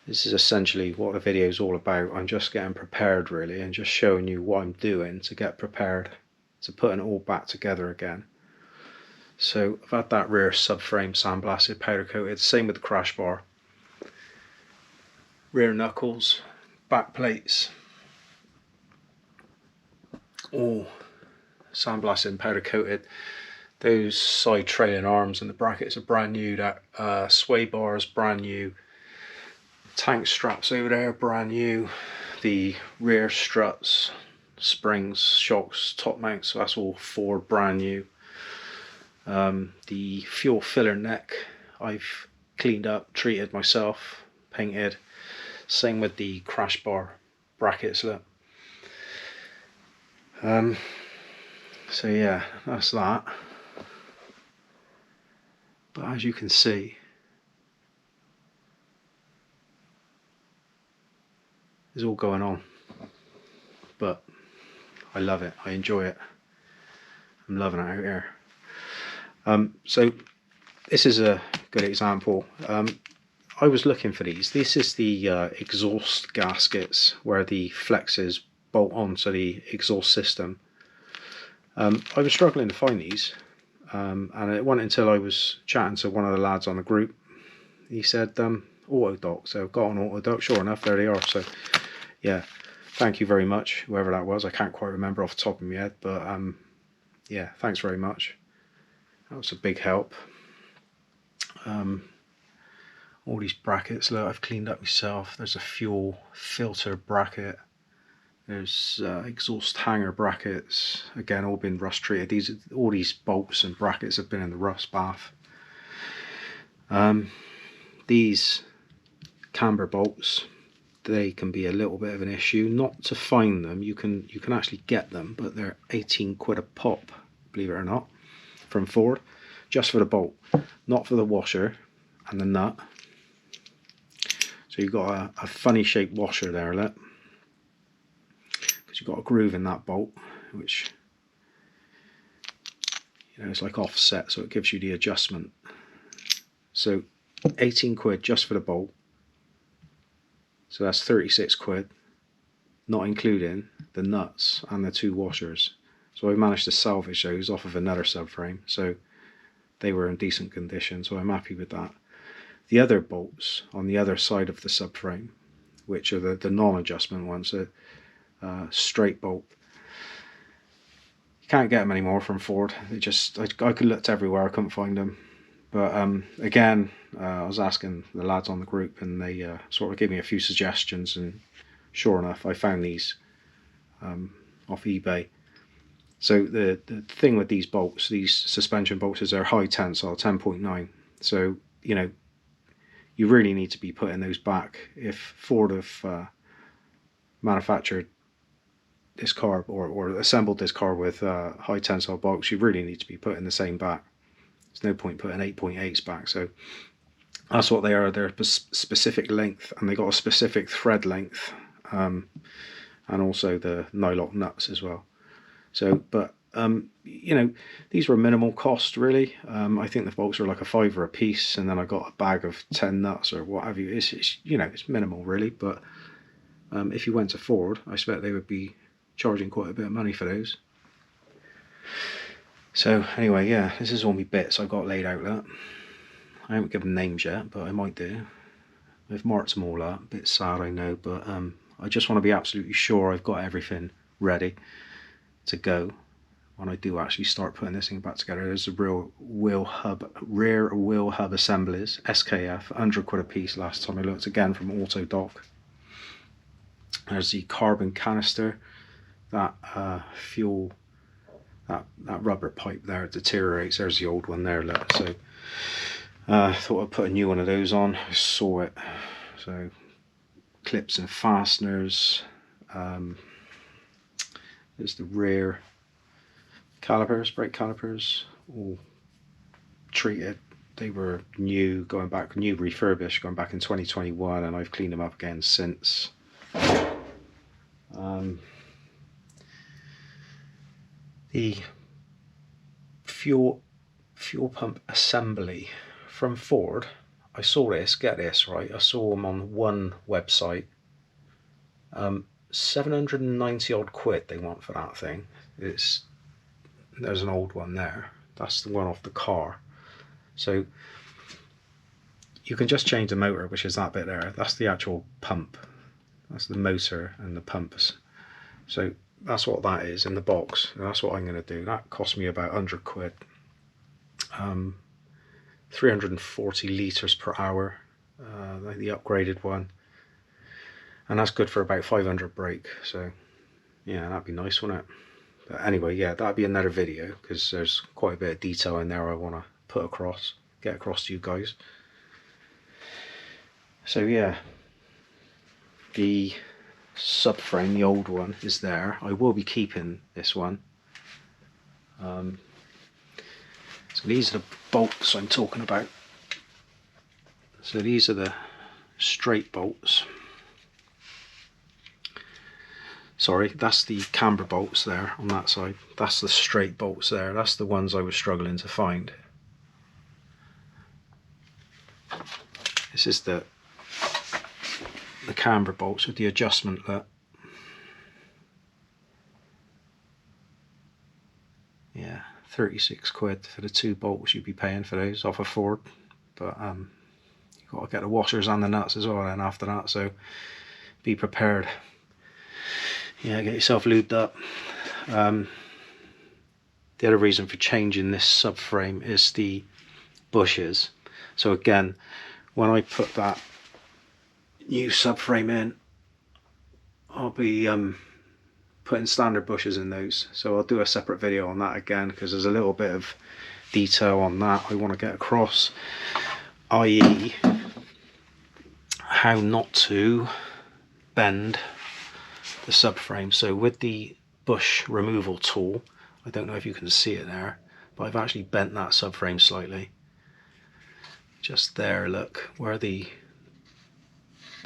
This is essentially what the video is all about. I'm just getting prepared really, and just showing you what I'm doing to get prepared to putting it all back together again. So I've had that rear subframe sandblasted, powder coated, same with the crash bar. Rear knuckles, back plates, all sandblasted and powder coated. Those side trailing arms and the brackets are brand new. That sway bar is brand new. Tank straps over there, brand new. The rear struts, springs, shocks, top mounts, so that's all Ford, brand new. The fuel filler neck I've cleaned up, treated myself, painted. Same with the crash bar brackets, look. So yeah, that's that. But as you can see, it's all going on. But I love it, I enjoy it. I'm loving it out here. So this is a good example. I was looking for these. This is the exhaust gaskets where the flexes bolt onto the exhaust system. I was struggling to find these, and it wasn't until I was chatting to one of the lads on the group. He said Autodoc, so I've got an Autodoc. Sure enough, there they are. So yeah, thank you very much, whoever that was. I can't quite remember off the top of my head, but yeah, thanks very much. That was a big help. All these brackets, look, I've cleaned up myself. There's a fuel filter bracket. There's exhaust hanger brackets. Again, all been rust treated. All these bolts and brackets have been in the rust bath. These camber bolts, they can be a little bit of an issue. Not to find them, you can actually get them, but they're 18 quid a pop, believe it or not, from Ford, just for the bolt, not for the washer and the nut. So you've got a funny shaped washer there, look, because you've got a groove in that bolt, which, you know, it's like offset, so it gives you the adjustment. So 18 quid just for the bolt, so that's 36 quid, not including the nuts and the two washers. So I managed to salvage those off of another subframe, so they were in decent condition, so I'm happy with that. The other bolts on the other side of the subframe, which are the non-adjustment ones, a straight bolt. You can't get them anymore from Ford. They just, I could look everywhere, I couldn't find them. But again, I was asking the lads on the group, and they sort of gave me a few suggestions, and sure enough, I found these off eBay. So the thing with these bolts, these suspension bolts, is they're high tensile, 10.9. So, you know, you really need to be putting those back. If Ford have manufactured this car or assembled this car with high tensile bolts, you really need to be putting the same back. There's no point putting 8.8s back. So that's what they are. They're a specific length, and they got a specific thread length, and also the nylock nuts as well. So, but you know, these were minimal cost really. I think the bolts are like a £5 a piece, and then I got a bag of 10 nuts or what have you. It's you know, it's minimal really, but if you went to Ford, I expect they would be charging quite a bit of money for those. So anyway, yeah, this is all my bits I've got laid out. That I haven't given names yet, but I might do. I've marked them all up. A bit sad, I know, but I just want to be absolutely sure I've got everything ready to go when I do actually start putting this thing back together. There's the rear wheel hub assemblies, SKF, 100 quid a piece last time I looked, again from Autodoc. There's the carbon canister, that fuel, that rubber pipe there deteriorates. There's the old one there, look. So I thought I'd put a new one of those on. I saw it. So clips and fasteners. There's the rear calipers, brake calipers, all treated. They were new, going back, new refurbished, going back in 2021, and I've cleaned them up again since. The fuel pump assembly from Ford, I saw this, get this, right, I saw them on one website, 790 odd quid they want for that thing. There's an old one there, that's the one off the car. So you can just change the motor, which is that bit there, that's the actual pump, that's the motor and the pumps. So that's what that is in the box, and that's what I'm going to do. That cost me about 100 quid. 340 litres per hour, the upgraded one, and that's good for about 500 brake. So yeah, that'd be nice, wouldn't it? But anyway, yeah, that'd be another video, because there's quite a bit of detail in there I want to get across to you guys. So yeah, the subframe, the old one, is there. I will be keeping this one. So these are the bolts I'm talking about. So these are the straight bolts. Sorry, that's the camber bolts there on that side. That's the straight bolts there. That's the ones I was struggling to find. This is the camber bolts with the adjustment nut. Yeah, 36 quid for the 2 bolts you'd be paying for those off of Ford. But you've got to get the washers and the nuts as well then after that, so be prepared. Yeah, get yourself lubed up. The other reason for changing this subframe is the bushes. So again, when I put that new subframe in, I'll be putting standard bushes in those, so I'll do a separate video on that again, because there's a little bit of detail on that I want to get across, i.e. how not to bend the subframe. So with the bush removal tool, I don't know if you can see it there, but I've actually bent that subframe slightly. Just there, look, where the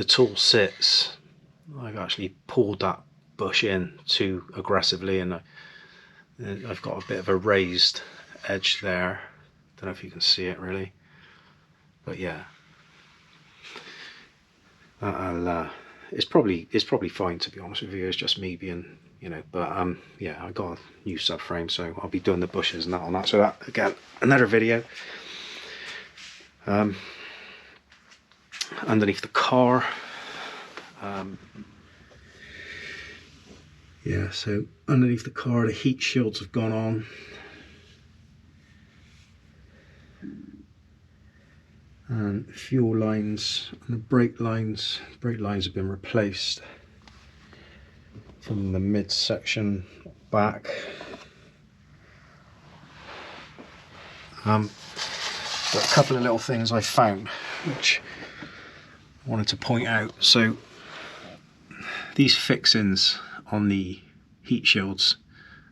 tool sits, I've actually pulled that bush in too aggressively, and I've got a bit of a raised edge there. Don't know if you can see it really, but yeah, it's probably fine, to be honest with you. It's just me being, you know, but yeah, I got a new subframe, so I'll be doing the bushes and that on that. So that, again, another video. Underneath the car, yeah, so underneath the car the heat shields have gone on, and fuel lines and the brake lines have been replaced from the midsection back. But a couple of little things I found which I wanted to point out. So these fixings on the heat shields,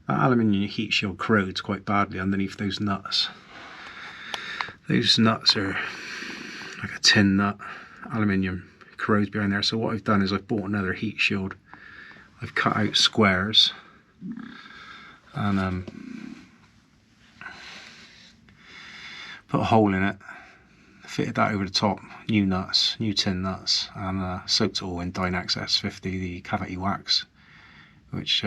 that aluminium heat shield corrodes quite badly underneath those nuts. Those nuts are like a tin nut, aluminium corrodes behind there. So what I've done is I've bought another heat shield. I've cut out squares and put a hole in it, fitted that over the top, new nuts, new tin nuts, and soaked it all in Dynex S50, the cavity wax, which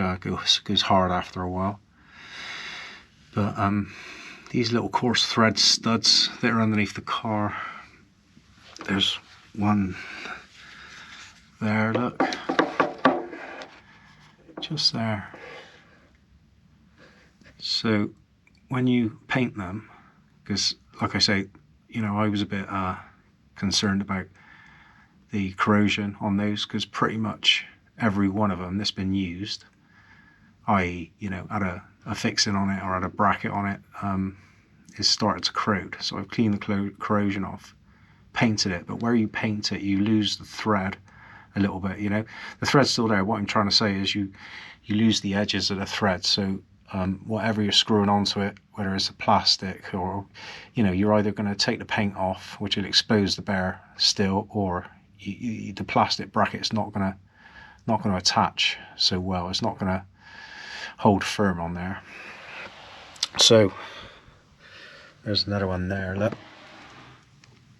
goes hard after a while. But these little coarse thread studs that are underneath the car, there's one there, look, just there. So when you paint them, because like I say, you know, I was a bit concerned about the corrosion on those, because pretty much every one of them that's been used, i.e., you know, had a fixing on it or had a bracket on it, is started to corrode. So I've cleaned the corrosion off, painted it, but where you paint it, you lose the thread a little bit, you know. The thread's still there. What I'm trying to say is you lose the edges of the thread, so whatever you're screwing onto it, whether it's a plastic or, you know, you're either going to take the paint off, which will expose the bare steel, or the plastic bracket's not going to attach so well. It's not going to hold firm on there. So there's another one there, look.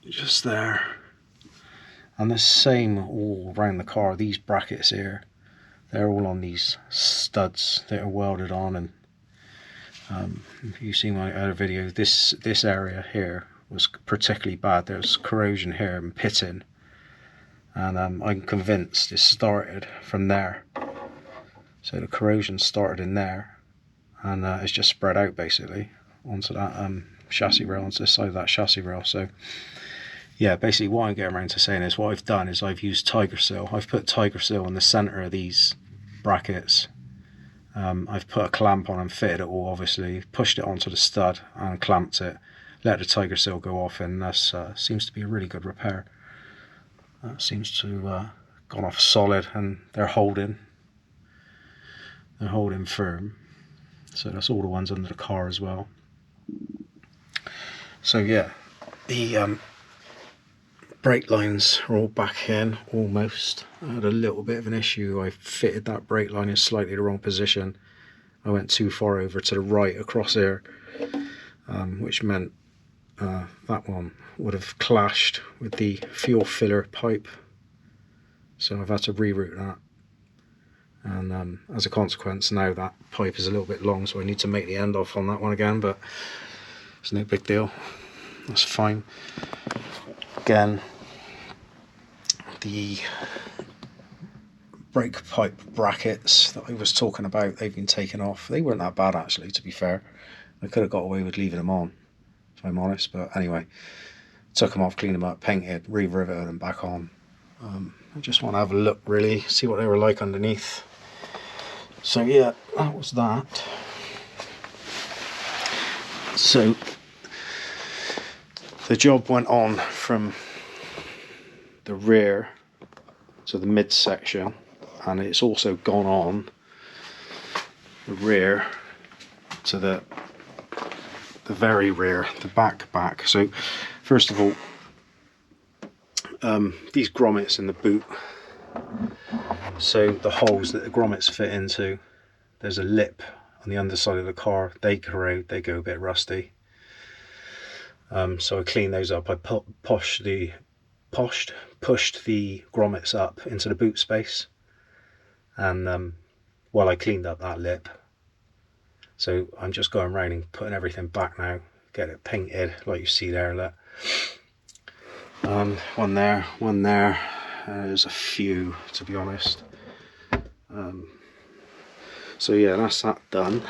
just there. And the same all around the car. These brackets here, they're all on these studs that are welded on. And if you see my other video, this area here was particularly bad. There's corrosion here and pitting, and I'm convinced it started from there. So the corrosion started in there, and it's just spread out basically onto that chassis rail, onto the side of that chassis rail. So yeah, basically what I'm getting around to saying is, what I've done is I've used Tiger Seal. I've put Tiger Seal in the centre of these brackets. I've put a clamp on and fitted it all, obviously, pushed it onto the stud and clamped it, let the Tiger Seal go off, and that seems to be a really good repair. That seems to have gone off solid, and they're holding firm. So that's all the ones under the car as well. So yeah, the brake lines are all back in almost. I had a little bit of an issue. I fitted that brake line in slightly the wrong position. I went too far over to the right across here, which meant that one would have clashed with the fuel filler pipe. So I've had to reroute that. And as a consequence, now that pipe is a little bit long, so I need to make the end off on that one again, but it's no big deal. That's fine. Again, the brake pipe brackets that I was talking about, they've been taken off. They weren't that bad actually, to be fair. I could have got away with leaving them on, if I'm honest, but anyway, took them off, cleaned them up, painted, re-riveted them back on. I just want to have a look really, see what they were like underneath. So yeah, that was that. So the job went on from the rear to the midsection, and it's also gone on the rear to the very rear, the back. So first of all, these grommets in the boot, so the holes that the grommets fit into, there's a lip on the underside of the car. They corrode, they go a bit rusty. So I cleaned those up. I pushed the grommets up into the boot space, and while I cleaned up that lip, so I'm just going around and putting everything back now, get it painted like you see there. Look. One there. There's a few, to be honest. So yeah, that's that done.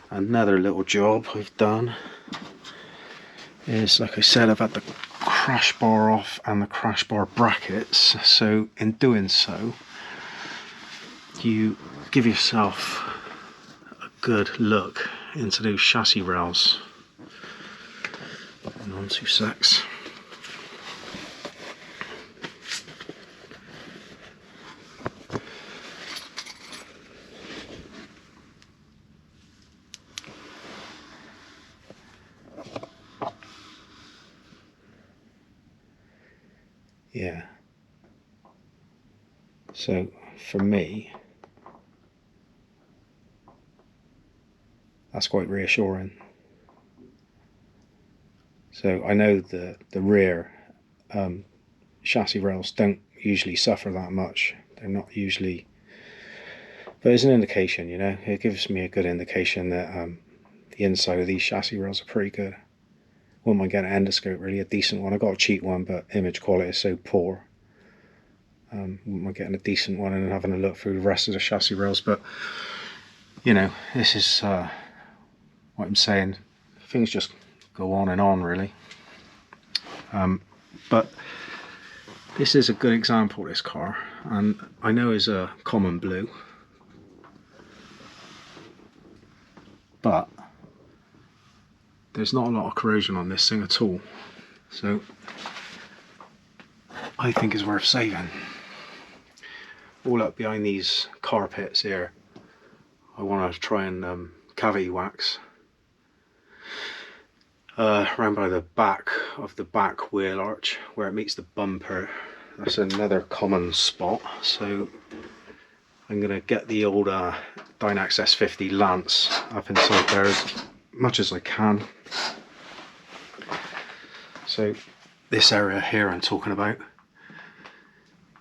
Another little job I've done is, like I said, I've had the crash bar off and the crash bar brackets. So in doing so, you give yourself a good look into those chassis rails. Hang on 2 secs. Yeah, so for me, that's quite reassuring. So I know the rear chassis rails don't usually suffer that much. They're not usually, but it's an indication, you know, it gives me a good indication that the inside of these chassis rails are pretty good. Wouldn't mind getting an endoscope, really, a decent one. I got a cheap one, but image quality is so poor. Wouldn't mind getting a decent one and then having a look through the rest of the chassis rails. But you know, this is what I'm saying. Things just go on and on, really. But this is a good example, this car, and I know it's a common blue, but there's not a lot of corrosion on this thing at all, so I think it's worth saving. All up behind these carpets here, I want to try and cavity wax around by the back of the back wheel arch where it meets the bumper. That's another common spot, so I'm going to get the old Dynax S50 lance up inside there as much as I can. So this area here I'm talking about,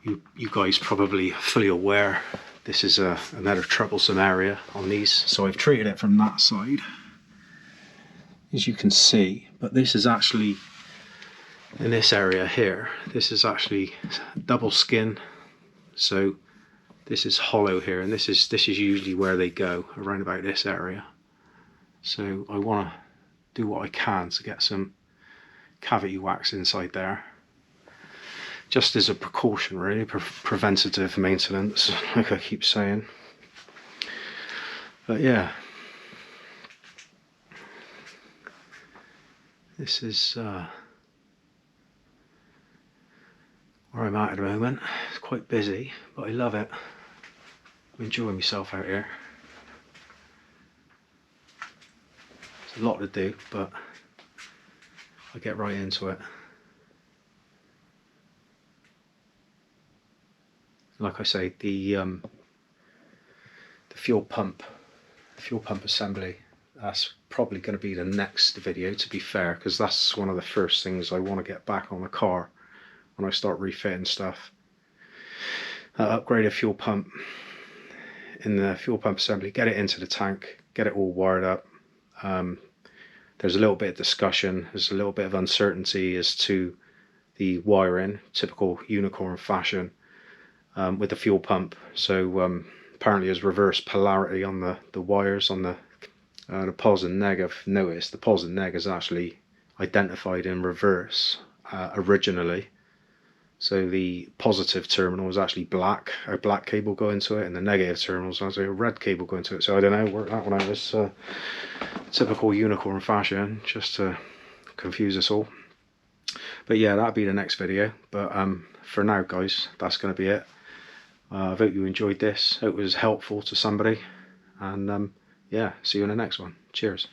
you guys probably fully aware this is another troublesome area on these, so I've treated it from that side, as you can see. But this is actually, in this area here, this is actually double skin, so this is hollow here, and this is usually where they go, around about this area. So I want to do what I can to get some cavity wax inside there, just as a precaution really, preventative maintenance, like I keep saying. But yeah, this is where I'm at the moment. It's quite busy, but I love it. I'm enjoying myself out here. There's a lot to do, but I get right into it. Like I say, the fuel pump assembly, that's probably going to be the next video, to be fair, because that's one of the first things I want to get back on the car when I start refitting stuff. Upgrade a fuel pump in the fuel pump assembly, get it into the tank, get it all wired up. There's a little bit of discussion, there's a little bit of uncertainty as to the wiring, typical unicorn fashion, with the fuel pump. So apparently there's reverse polarity on the wires on the pos and neg. I've noticed the pos and neg is actually identified in reverse originally. So the positive terminal was actually black, a black cable going to it, and the negative terminal was actually a red cable going to it. So I don't know, work that one out. It's typical unicorn fashion, just to confuse us all. But yeah, that'll be the next video. But for now, guys, that's going to be it. I hope you enjoyed this. Hope it was helpful to somebody. And yeah, see you in the next one. Cheers.